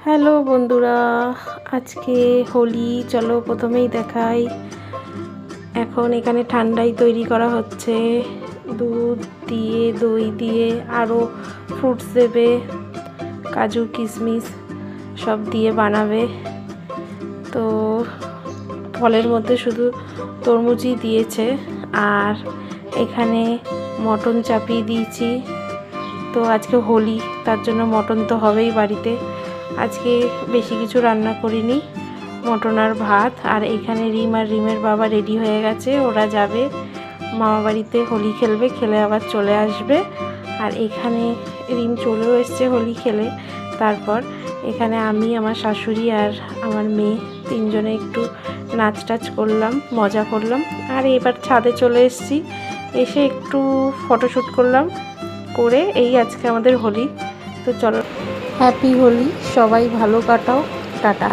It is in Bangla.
হ্যালো বন্ধুরা, আজকে হোলি। চলো প্রথমেই দেখাই। এখন এখানে ঠান্ডাই তৈরি করা হচ্ছে, দুধ দিয়ে দই দিয়ে আরও ফ্রুটস দেবে, কাজু কিশমিশ সব দিয়ে বানাবে। তো ফলের মধ্যে শুধু তরমুজই দিয়েছে, আর এখানে মটন চাপিয়ে দিয়েছি। তো আজকে হোলি, তার জন্য মটন তো হবেই বাড়িতে। আজকে বেশি কিছু রান্না করিনি, মটন আর ভাত। আর এখানে রিম আর রিমের বাবা রেডি হয়ে গেছে, ওরা যাবে মামা বাড়িতে হোলি খেলবে, খেলে আবার চলে আসবে। আর এখানে রিম চলেও এসছে হোলি খেলে। তারপর এখানে আমি, আমার শাশুড়ি আর আমার মেয়ে তিনজনে একটু নাচ টাচ করলাম, মজা করলাম। আর এবার ছাদে চলে এসেছি, এসে একটু ফটোশ্যুট করলাম, করে এই আজকে আমাদের হোলি। তো চলো, হ্যাপি হোলি, সবাই ভালো কাটাও, টাটা।